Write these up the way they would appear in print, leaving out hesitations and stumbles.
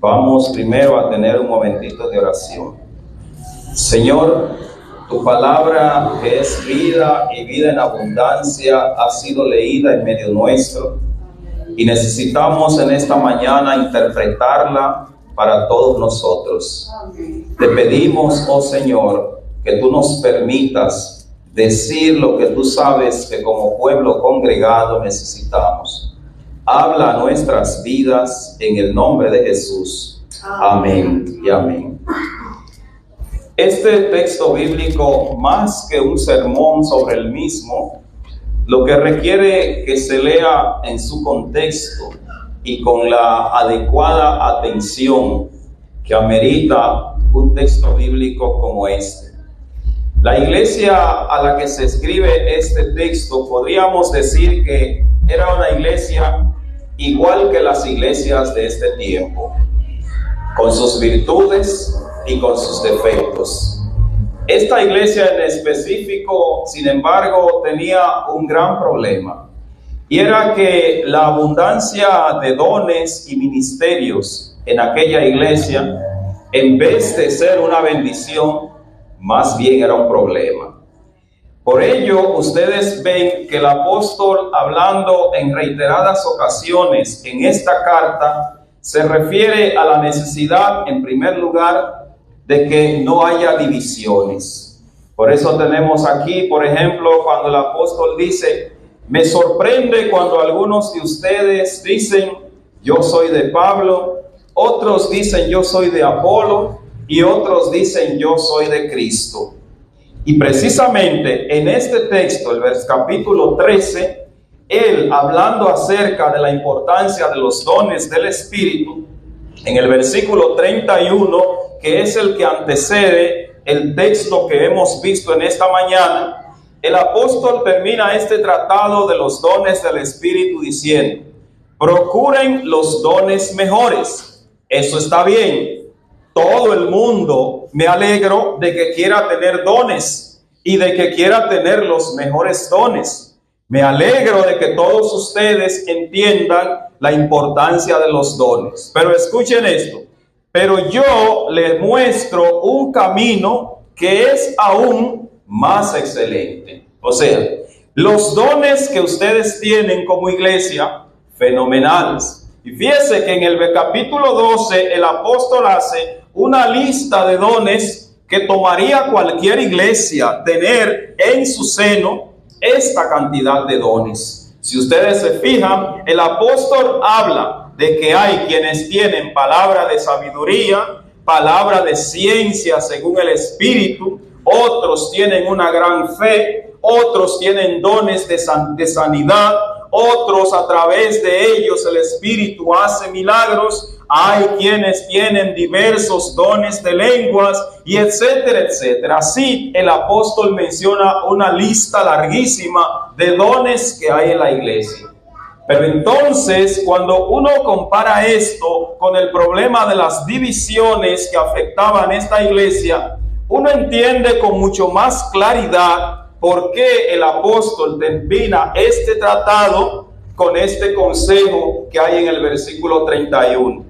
Vamos primero a tener un momentito de oración. Señor, tu palabra, que es vida y vida en abundancia, ha sido leída en medio nuestro y necesitamos en esta mañana interpretarla para todos nosotros. Te pedimos, oh Señor, que tú nos permitas decir lo que tú sabes que como pueblo congregado necesitamos. Habla a nuestras vidas en el nombre de Jesús. Amén y amén. Este texto bíblico, más que un sermón sobre el mismo, lo que requiere que se lea en su contexto y con la adecuada atención que amerita un texto bíblico como este. La iglesia a la que se escribe este texto, podríamos decir que era una iglesia igual que las iglesias de este tiempo, con sus virtudes y con sus defectos. Esta iglesia en específico, sin embargo, tenía un gran problema, y era que la abundancia de dones y ministerios en aquella iglesia, en vez de ser una bendición, más bien era un problema. Por ello, ustedes ven que el apóstol, hablando en reiteradas ocasiones en esta carta, se refiere a la necesidad, en primer lugar, de que no haya divisiones. Por eso tenemos aquí, por ejemplo, cuando el apóstol dice: me sorprende cuando algunos de ustedes dicen, yo soy de Pablo, otros dicen, yo soy de Apolo, y otros dicen, yo soy de Cristo. Y precisamente en este texto, el capítulo 13, él, hablando acerca de la importancia de los dones del Espíritu, en el versículo 31, que es el que antecede el texto que hemos visto en esta mañana, el apóstol termina este tratado de los dones del Espíritu diciendo: procuren los dones mejores. Eso está bien. Todo el mundo, me alegro de que quiera tener dones y de que quiera tener los mejores dones. Me alegro de que todos ustedes entiendan la importancia de los dones. Pero escuchen esto. Pero yo les muestro un camino que es aún más excelente. O sea, los dones que ustedes tienen como iglesia, fenomenales. Y fíjense que en el capítulo 12 el apóstol hace una lista de dones que tomaría cualquier iglesia tener en su seno esta cantidad de dones. Si ustedes se fijan, el apóstol habla de que hay quienes tienen palabra de sabiduría, palabra de ciencia según el Espíritu, otros tienen una gran fe, otros tienen dones de sanidad, otros a través de ellos el Espíritu hace milagros, hay quienes tienen diversos dones de lenguas y etcétera, etcétera. Así el apóstol menciona una lista larguísima de dones que hay en la iglesia. Pero entonces, cuando uno compara esto con el problema de las divisiones que afectaban esta iglesia, uno entiende con mucho más claridad por qué el apóstol termina este tratado con este consejo que hay en el versículo 31.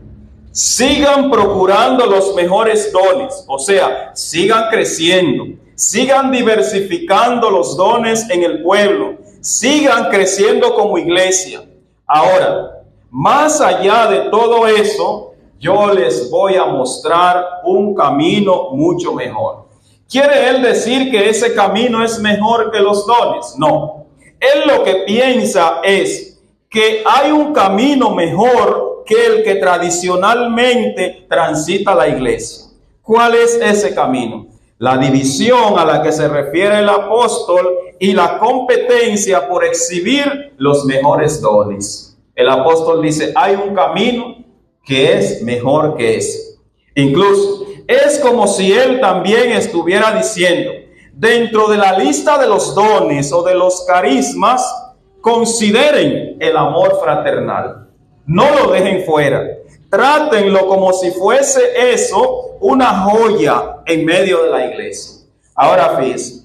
Sigan procurando los mejores dones, o sea, sigan creciendo, sigan diversificando los dones en el pueblo, sigan creciendo como iglesia. Ahora, más allá de todo eso, yo les voy a mostrar un camino mucho mejor. ¿Quiere él decir que ese camino es mejor que los dones? No. Él lo que piensa es que hay un camino mejor que el que tradicionalmente transita la iglesia. ¿Cuál es ese camino? La división a la que se refiere el apóstol y la competencia por exhibir los mejores dones. El apóstol dice, hay un camino que es mejor que ese. Incluso es como si él también estuviera diciendo, dentro de la lista de los dones o de los carismas, consideren el amor fraternal. No lo dejen fuera. Trátenlo como si fuese eso una joya en medio de la iglesia. Ahora fíjense,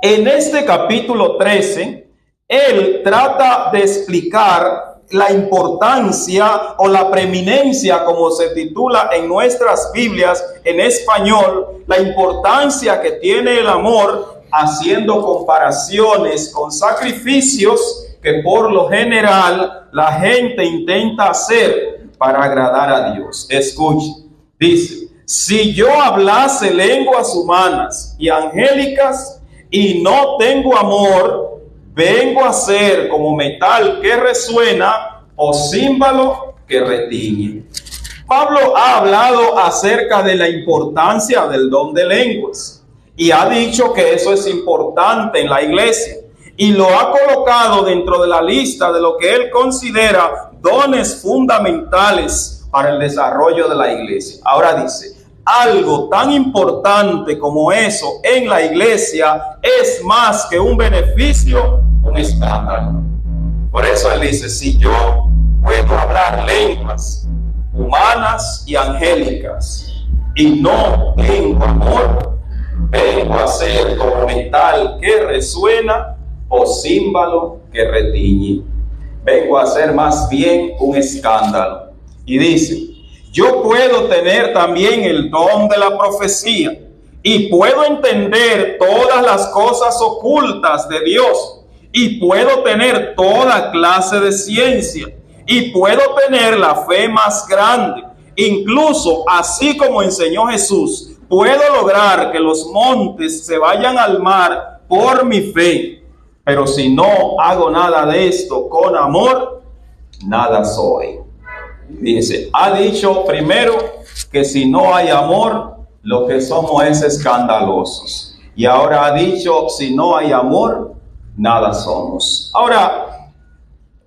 en este capítulo 13, él trata de explicar la importancia o la preeminencia, como se titula en nuestras Biblias en español, la importancia que tiene el amor, haciendo comparaciones con sacrificios que por lo general la gente intenta hacer para agradar a Dios. Escuche, dice: si yo hablase lenguas humanas y angélicas y no tengo amor, vengo a ser como metal que resuena o címbalo que retiñe. Pablo ha hablado acerca de la importancia del don de lenguas y ha dicho que eso es importante en la iglesia y lo ha colocado dentro de la lista de lo que él considera dones fundamentales para el desarrollo de la iglesia. Ahora dice: algo tan importante como eso en la iglesia es más que un beneficio, un escándalo. Por eso él dice: si yo puedo hablar lenguas humanas y angélicas y no tengo amor, vengo a ser como metal que resuena o címbalo que retiñe. Vengo a ser más bien un escándalo. Y dice: yo puedo tener también el don de la profecía y puedo entender todas las cosas ocultas de Dios y puedo tener toda clase de ciencia y puedo tener la fe más grande. Incluso, así como enseñó Jesús, puedo lograr que los montes se vayan al mar por mi fe. Pero si no hago nada de esto con amor, nada soy. Dice, ha dicho primero que si no hay amor, lo que somos es escandalosos. Y ahora ha dicho, si no hay amor, nada somos. Ahora,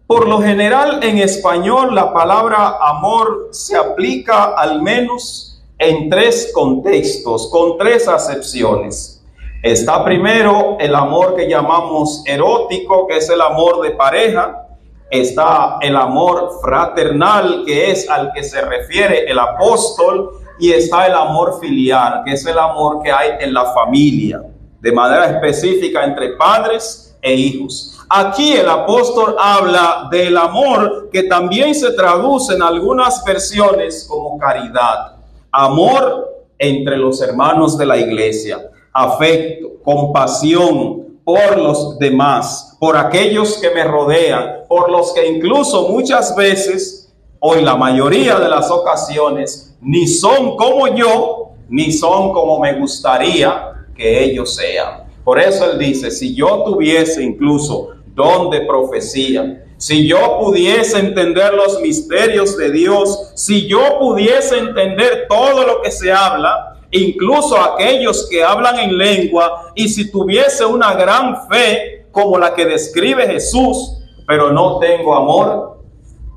por lo general en español la palabra amor se aplica al menos en tres contextos, con tres acepciones. Está primero el amor que llamamos erótico, que es el amor de pareja. Está el amor fraternal, que es al que se refiere el apóstol, y está el amor filial, que es el amor que hay en la familia, de manera específica entre padres e hijos. Aquí el apóstol habla del amor que también se traduce en algunas versiones como caridad. Amor entre los hermanos de la iglesia, afecto, compasión por los demás, por aquellos que me rodean, por los que incluso muchas veces, o en la mayoría de las ocasiones, ni son como yo, ni son como me gustaría que ellos sean. Por eso él dice, si yo tuviese incluso don de profecía, si yo pudiese entender los misterios de Dios, si yo pudiese entender todo lo que se habla, incluso aquellos que hablan en lengua, y si tuviese una gran fe como la que describe Jesús, pero no tengo amor,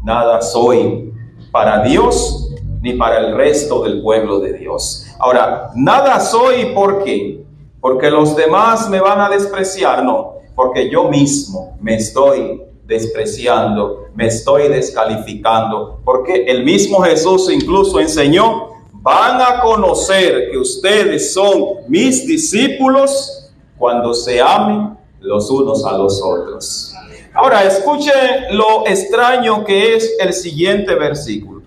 nada soy para Dios ni para el resto del pueblo de Dios. Ahora, nada soy, ¿por qué? Porque los demás me van a despreciar, no, porque yo mismo me estoy despreciando, me estoy descalificando, porque el mismo Jesús incluso enseñó: van a conocer que ustedes son mis discípulos cuando se amen los unos a los otros. Ahora, escuchen lo extraño que es el siguiente versículo.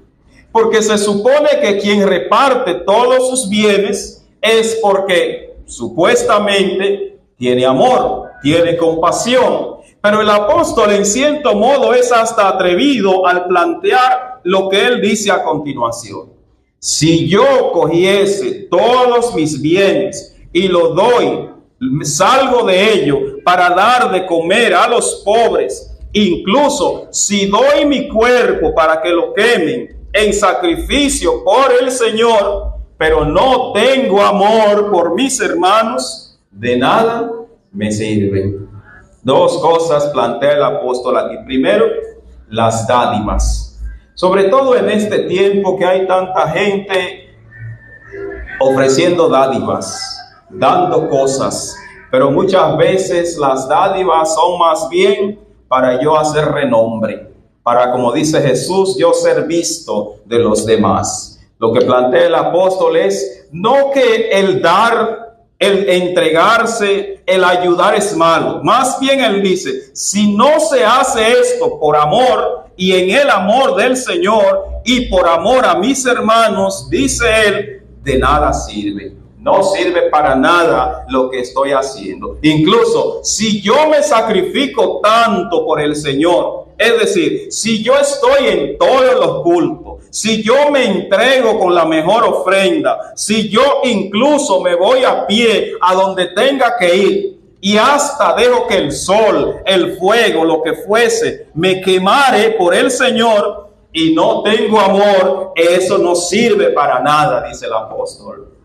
Porque se supone que quien reparte todos sus bienes es porque supuestamente tiene amor, tiene compasión. Pero el apóstol en cierto modo es hasta atrevido al plantear lo que él dice a continuación. Si yo cogiese todos mis bienes y los doy, salgo de ello para dar de comer a los pobres, incluso si doy mi cuerpo para que lo quemen en sacrificio por el Señor, pero no tengo amor por mis hermanos, de nada me sirve. Dos cosas plantea el apóstol aquí. Primero, las dádivas. Sobre todo en este tiempo que hay tanta gente ofreciendo dádivas, dando cosas, pero muchas veces las dádivas son más bien para yo hacer renombre, para, como dice Jesús, yo ser visto de los demás. Lo que plantea el apóstol es no que el dar el entregarse, el ayudar es malo. Más bien él dice, si no se hace esto por amor y en el amor del Señor y por amor a mis hermanos, dice él, de nada sirve. No sirve para nada lo que estoy haciendo. Incluso si yo me sacrifico tanto por el Señor, es decir, si yo estoy en todos los cultos, si yo me entrego con la mejor ofrenda, si yo incluso me voy a pie a donde tenga que ir y hasta dejo que el sol, el fuego, lo que fuese, me quemare por el Señor y no tengo amor, eso no sirve para nada, dice el apóstol.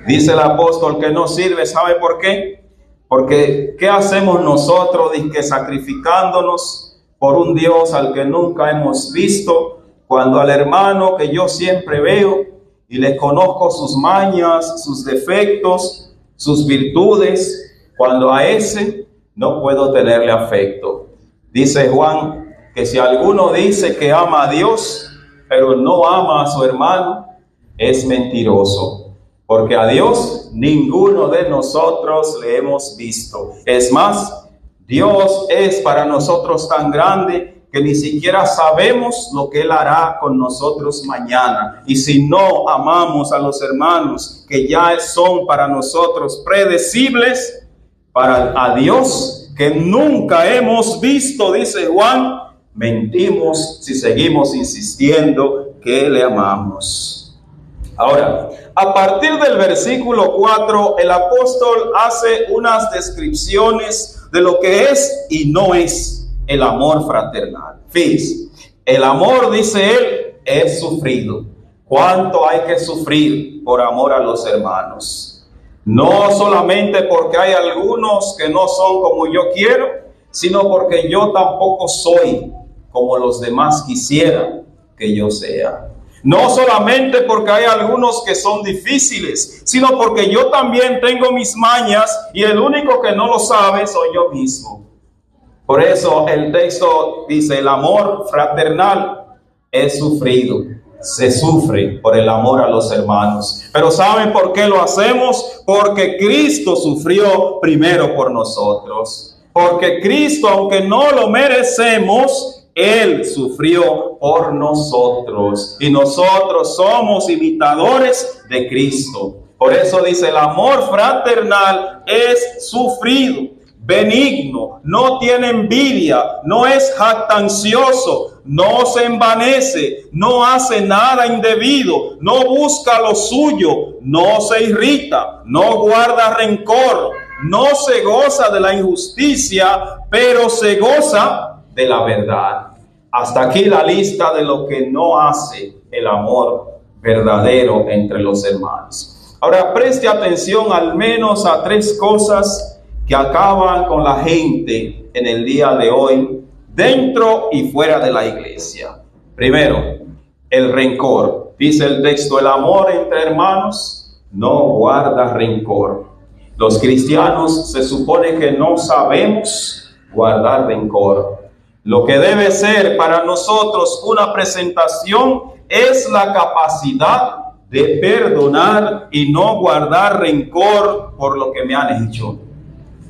Dice el apóstol que no sirve, ¿sabe por qué? Porque ¿qué hacemos nosotros que sacrificándonos por un Dios al que nunca hemos visto, cuando al hermano que yo siempre veo y le conozco sus mañas, sus defectos, sus virtudes, cuando a ese no puedo tenerle afecto? Dice Juan que si alguno dice que ama a Dios, pero no ama a su hermano, es mentiroso. Porque a Dios ninguno de nosotros le hemos visto. Es más, Dios es para nosotros tan grande que ni siquiera sabemos lo que Él hará con nosotros mañana. Y si no amamos a los hermanos que ya son para nosotros predecibles, para a Dios que nunca hemos visto, dice Juan, mentimos si seguimos insistiendo que le amamos. Ahora, a partir del versículo 4, el apóstol hace unas descripciones de lo que es y no es el amor fraternal. Fíjense, el amor, dice él, es sufrido. ¿Cuánto hay que sufrir por amor a los hermanos? No solamente porque hay algunos que no son como yo quiero, sino porque yo tampoco soy como los demás quisieran que yo sea. No solamente porque hay algunos que son difíciles, sino porque yo también tengo mis mañas y el único que no lo sabe soy yo mismo. Por eso el texto dice, el amor fraternal es sufrido. Se sufre por el amor a los hermanos. Pero ¿saben por qué lo hacemos? Porque Cristo sufrió primero por nosotros. Porque Cristo, aunque no lo merecemos, Él sufrió por nosotros y nosotros somos imitadores de Cristo. Por eso dice, el amor fraternal es sufrido, benigno, no tiene envidia, no es jactancioso, no se envanece, no hace nada indebido, no busca lo suyo, no se irrita, no guarda rencor, no se goza de la injusticia, pero se goza de la verdad. Hasta aquí la lista de lo que no hace el amor verdadero entre los hermanos. Ahora preste atención al menos a 3 cosas que acaban con la gente en el día de hoy, dentro y fuera de la iglesia. Primero, el rencor. Dice el texto, el amor entre hermanos no guarda rencor. Los cristianos se supone que no sabemos guardar rencor. Lo que debe ser para nosotros una presentación es la capacidad de perdonar y no guardar rencor por lo que me han hecho.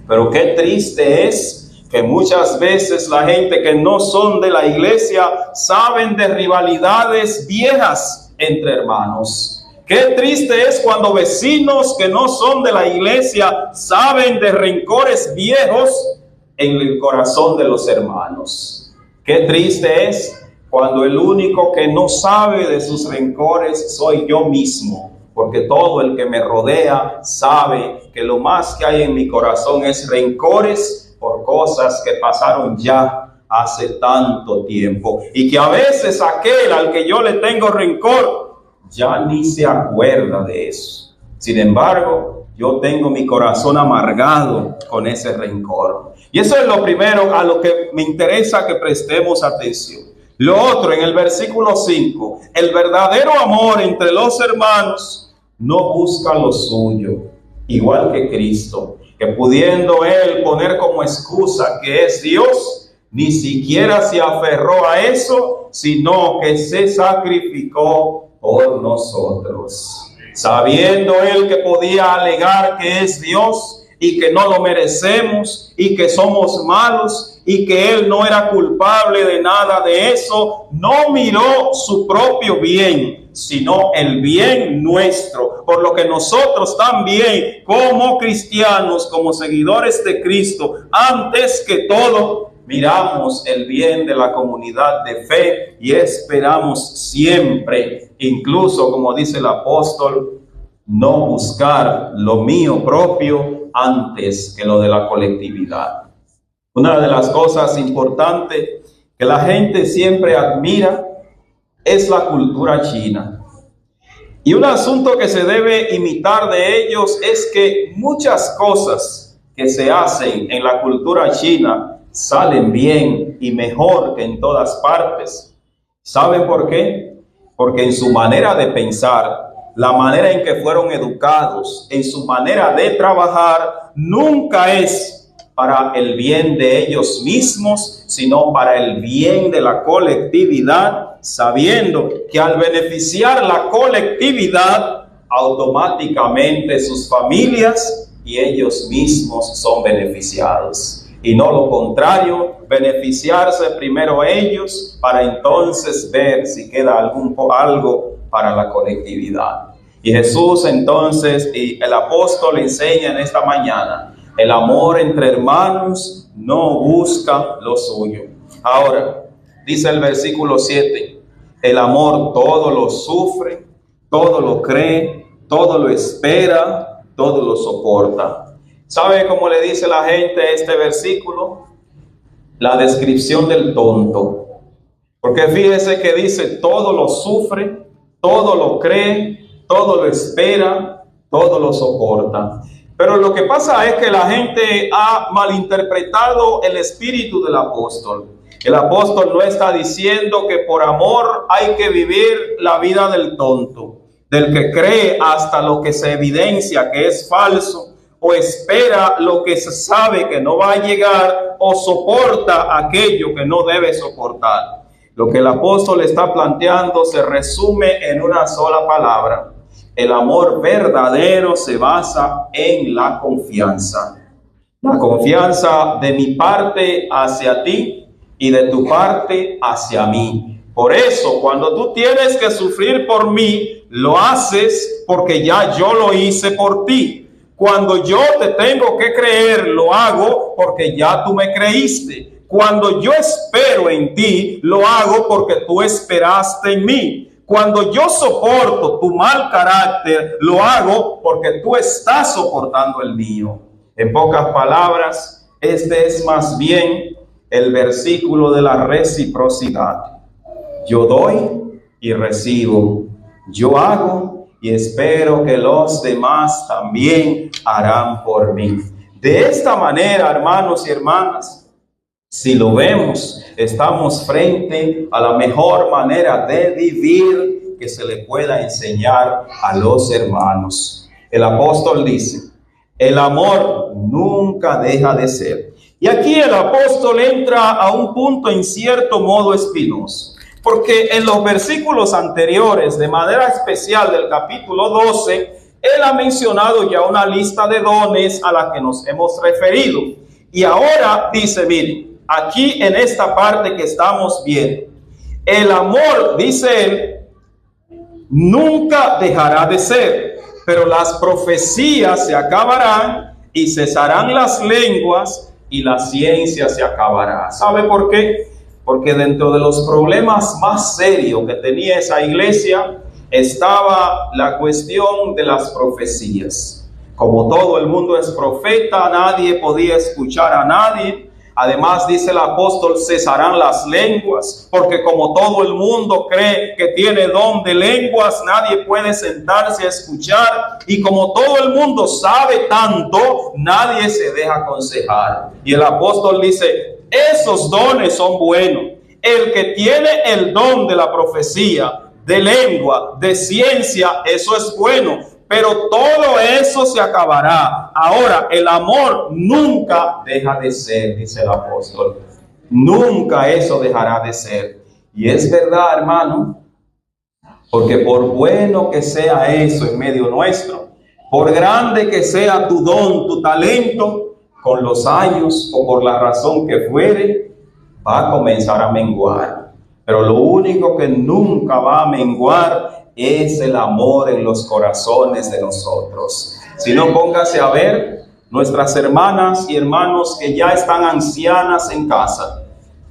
Pero qué triste es que muchas veces la gente que no son de la iglesia saben de rivalidades viejas entre hermanos. Qué triste es cuando vecinos que no son de la iglesia saben de rencores viejos en el corazón de los hermanos. Qué triste es cuando el único que no sabe de sus rencores soy yo mismo, porque todo el que me rodea sabe que lo más que hay en mi corazón es rencores por cosas que pasaron ya hace tanto tiempo, y que a veces aquel al que yo le tengo rencor ya ni se acuerda de eso. Sin embargo, yo tengo mi corazón amargado con ese rencor. Y eso es lo primero a lo que me interesa que prestemos atención. Lo otro, en el versículo 5, el verdadero amor entre los hermanos no busca lo suyo, igual que Cristo, que pudiendo Él poner como excusa que es Dios, ni siquiera se aferró a eso, sino que se sacrificó por nosotros. sabiendo él que podía alegar que es Dios y que no lo merecemos y que somos malos y que él no era culpable de nada de eso, no miró su propio bien, sino el bien nuestro. Por lo que nosotros también, como cristianos, como seguidores de Cristo, antes que todo, miramos el bien de la comunidad de fe y esperamos siempre, incluso como dice el apóstol, no buscar lo mío propio antes que lo de la colectividad. Una de las cosas importantes que la gente siempre admira es la cultura china. Y un asunto que se debe imitar de ellos es que muchas cosas que se hacen en la cultura china salen bien y mejor que en todas partes. ¿Saben por qué? Porque en su manera de pensar, la manera en que fueron educados, en su manera de trabajar, nunca es para el bien de ellos mismos, sino para el bien de la colectividad, sabiendo que al beneficiar la colectividad, automáticamente sus familias y ellos mismos son beneficiados. Y no lo contrario, beneficiarse primero ellos para entonces ver si queda algo para la colectividad. Y Jesús entonces, y el apóstol enseña en esta mañana, el amor entre hermanos no busca lo suyo. Ahora, dice el versículo 7, el amor todo lo sufre, todo lo cree, todo lo espera, todo lo soporta. ¿Sabe cómo le dice la gente este versículo? La descripción del tonto. Porque fíjese que dice todo lo sufre, todo lo cree, todo lo espera, todo lo soporta. Pero lo que pasa es que la gente ha malinterpretado el espíritu del apóstol. El apóstol no está diciendo que por amor hay que vivir la vida del tonto, del que cree hasta lo que se evidencia que es falso, o espera lo que se sabe que no va a llegar, o soporta aquello que no debe soportar. Lo que el apóstol está planteando se resume en una sola palabra. El amor verdadero se basa en la confianza. La confianza de mi parte hacia ti y de tu parte hacia mí. Por eso, cuando tú tienes que sufrir por mí, lo haces porque ya yo lo hice por ti. Cuando yo te tengo que creer, lo hago porque ya tú me creíste. Cuando yo espero en ti, lo hago porque tú esperaste en mí. Cuando yo soporto tu mal carácter, lo hago porque tú estás soportando el mío. En pocas palabras, este es más bien el versículo de la reciprocidad. Yo doy y recibo. Yo hago y espero que los demás también harán por mí. De esta manera, hermanos y hermanas, si lo vemos, estamos frente a la mejor manera de vivir que se le pueda enseñar a los hermanos. El apóstol dice, el amor nunca deja de ser. Y aquí el apóstol entra a un punto en cierto modo espinoso, porque en los versículos anteriores, de manera especial del capítulo 12, él ha mencionado ya una lista de dones a la que nos hemos referido. Y ahora dice, miren, aquí en esta parte que estamos viendo, el amor, dice él, nunca dejará de ser, pero las profecías se acabarán y cesarán las lenguas y la ciencia se acabará. ¿Sabe por qué? Porque dentro de los problemas más serios que tenía esa iglesia estaba la cuestión de las profecías. Como todo el mundo es profeta, nadie podía escuchar a nadie. Además, dice el apóstol, cesarán las lenguas, porque como todo el mundo cree que tiene don de lenguas, nadie puede sentarse a escuchar. Y como todo el mundo sabe tanto, nadie se deja aconsejar. Y el apóstol dice, esos dones son buenos. El que tiene el don de la profecía, de lengua, de ciencia, eso es bueno. Pero todo eso se acabará. Ahora, el amor nunca deja de ser, dice el apóstol. Nunca eso dejará de ser. Y es verdad, hermano, Porque por bueno que sea eso en medio nuestro, por grande que sea tu don, tu talento, con los años o por la razón que fuere, va a comenzar a menguar. Pero lo único que nunca va a menguar es el amor en los corazones de nosotros. Si no, póngase a ver nuestras hermanas y hermanos que ya están ancianas en casa.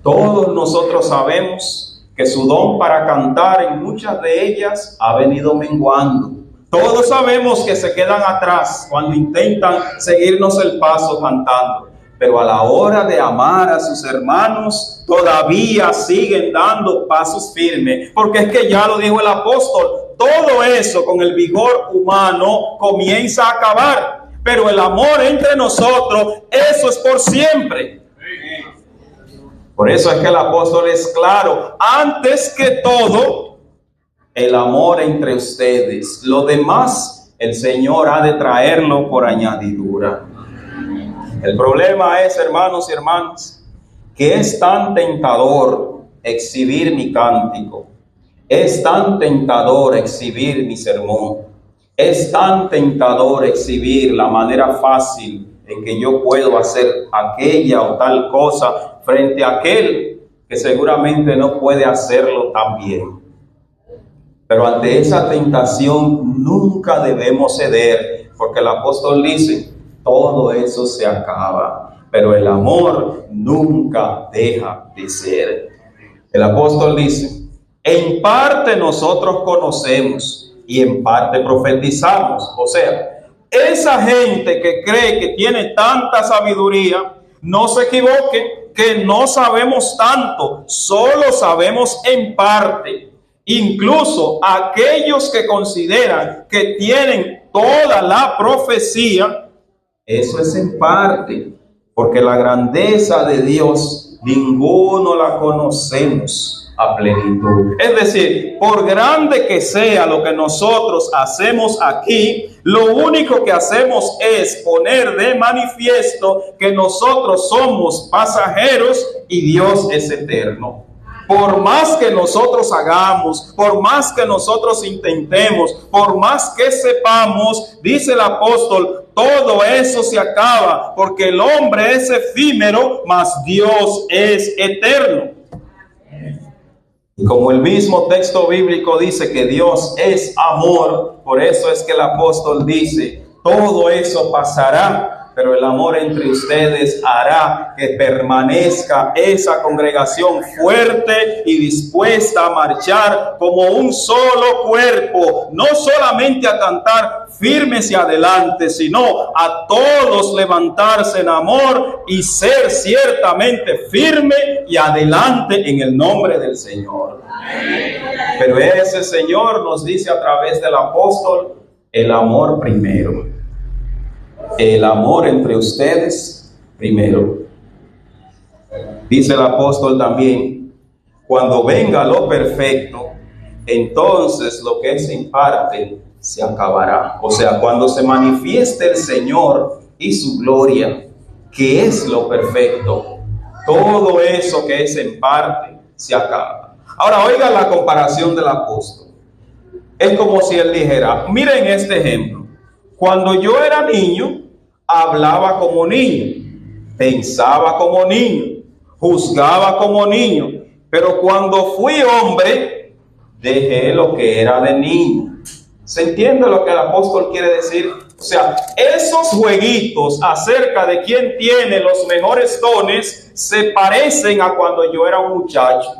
Todos nosotros sabemos que su don para cantar en muchas de ellas ha venido menguando. Todos sabemos que se quedan atrás cuando intentan seguirnos el paso cantando. Pero a la hora de amar a sus hermanos, todavía siguen dando pasos firmes. Porque es que ya lo dijo el apóstol, todo eso con el vigor humano comienza a acabar. Pero el amor entre nosotros, eso es por siempre. Por eso es que el apóstol es claro, antes que todo, el amor entre ustedes. Lo demás, el Señor ha de traerlo por añadidura. El problema es, hermanos y hermanas, que es tan tentador exhibir mi cántico, es tan tentador exhibir mi sermón, es tan tentador exhibir la manera fácil en que yo puedo hacer aquella o tal cosa frente a aquel que seguramente no puede hacerlo tan bien. Pero ante esa tentación nunca debemos ceder, porque el apóstol dice, todo eso se acaba, pero el amor nunca deja de ser. El apóstol dice, en parte nosotros conocemos y en parte profetizamos. O sea, esa gente que cree que tiene tanta sabiduría, no se equivoque, que no sabemos tanto, solo sabemos en parte. Incluso aquellos que consideran que tienen toda la profecía, eso es en parte, porque la grandeza de Dios ninguno la conocemos a plenitud. Es decir, por grande que sea lo que nosotros hacemos aquí, lo único que hacemos es poner de manifiesto que nosotros somos pasajeros y Dios es eterno. Por más que nosotros hagamos, por más que nosotros intentemos, por más que sepamos, dice el apóstol, todo eso se acaba, porque el hombre es efímero, mas Dios es eterno. Y como el mismo texto bíblico dice que Dios es amor, por eso es que el apóstol dice, todo eso pasará, pero el amor entre ustedes hará que permanezca esa congregación fuerte y dispuesta a marchar como un solo cuerpo, no solamente a cantar firmes y adelante, sino a todos levantarse en amor y ser ciertamente firme y adelante en el nombre del Señor. Pero ese Señor nos dice a través del apóstol, el amor primero. El amor entre ustedes primero. Dice el apóstol también, cuando venga lo perfecto, entonces lo que es en parte se acabará. O sea, cuando se manifieste el Señor y su gloria, que es lo perfecto, todo eso que es en parte se acaba. Ahora oiga la comparación del apóstol. Es como si él dijera, miren este ejemplo. Cuando yo era niño, hablaba como niño, pensaba como niño, juzgaba como niño, pero cuando fui hombre, dejé lo que era de niño. ¿Se entiende lo que el apóstol quiere decir? O sea, esos jueguitos acerca de quién tiene los mejores dones se parecen a cuando yo era un muchacho.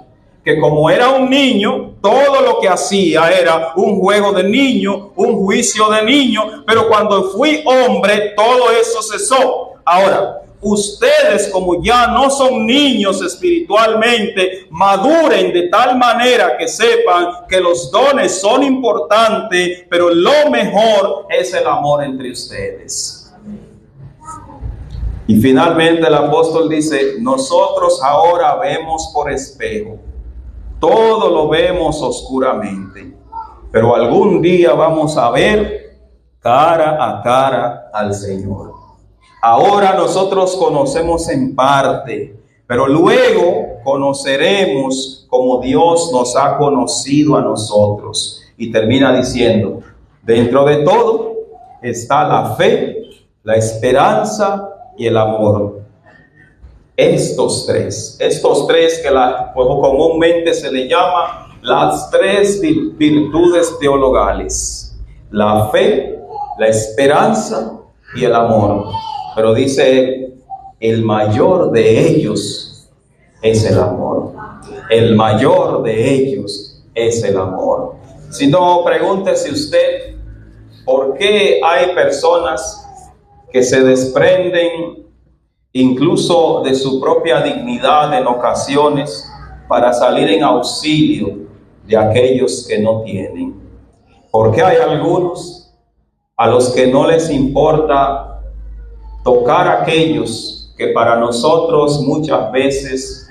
Que como era un niño, todo lo que hacía era un juego de niño, un juicio de niño, pero cuando fui hombre, todo eso cesó. Ahora, ustedes como ya no son niños espiritualmente, maduren de tal manera que sepan que los dones son importantes, pero lo mejor es el amor entre ustedes. Y finalmente el apóstol dice, nosotros ahora vemos por espejo. Todo lo vemos oscuramente, pero algún día vamos a ver cara a cara al Señor. Ahora nosotros conocemos en parte, pero luego conoceremos como Dios nos ha conocido a nosotros. y termina diciendo, dentro de todo está la fe, la esperanza y el amor. Estos tres que comúnmente se le llama las tres virtudes teologales: la fe, la esperanza y el amor. Pero dice, el mayor de ellos es el amor. El mayor de ellos es el amor. Si no, pregúntese usted, ¿por qué hay personas que se desprenden incluso de su propia dignidad en ocasiones para salir en auxilio de aquellos que no tienen? ¿Por qué hay algunos a los que no les importa tocar a aquellos que para nosotros muchas veces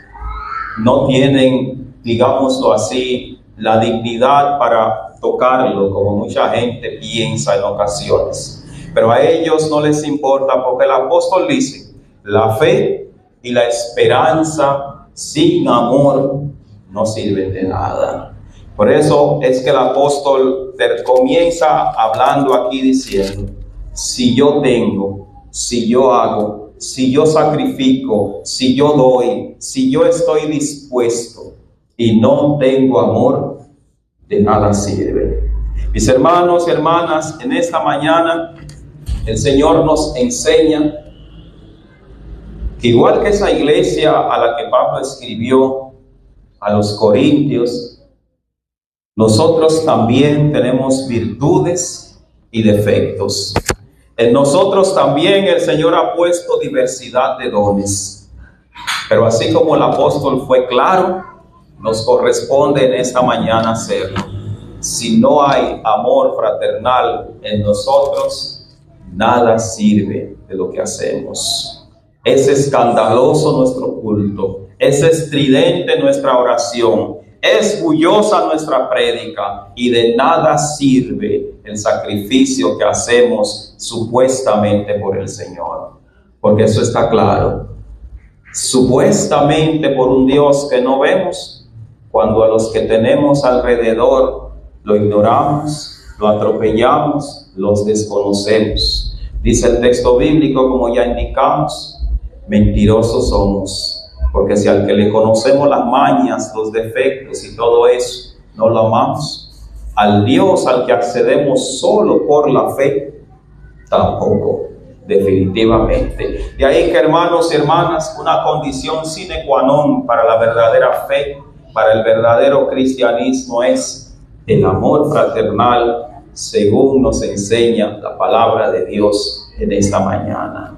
no tienen, digámoslo así, la dignidad para tocarlo, como mucha gente piensa en ocasiones? Pero a ellos no les importa, porque el apóstol dice, la fe y la esperanza sin amor no sirven de nada. Por eso es que el apóstol comienza hablando aquí diciendo, si yo tengo, si yo hago, si yo sacrifico, si yo doy, si yo estoy dispuesto y no tengo amor, de nada sirve. Mis hermanos y hermanas, en esta mañana el Señor nos enseña que igual que esa iglesia a la que Pablo escribió, a los Corintios, nosotros también tenemos virtudes y defectos. En nosotros también el Señor ha puesto diversidad de dones. Pero así como el apóstol fue claro, nos corresponde en esta mañana hacerlo. Si no hay amor fraternal en nosotros, nada sirve de lo que hacemos. Es escandaloso nuestro culto, es estridente nuestra oración, es bullosa nuestra prédica, y de nada sirve el sacrificio que hacemos supuestamente por el Señor. Porque eso está claro. Supuestamente por un Dios que no vemos, cuando a los que tenemos alrededor lo ignoramos, lo atropellamos, los desconocemos. Dice el texto bíblico, como ya indicamos, mentirosos somos, porque si al que le conocemos las mañas, los defectos y todo eso, no lo amamos, al Dios al que accedemos solo por la fe, tampoco, definitivamente. De ahí que, hermanos y hermanas, una condición sine qua non para la verdadera fe, para el verdadero cristianismo, es el amor fraternal, según nos enseña la palabra de Dios en esta mañana.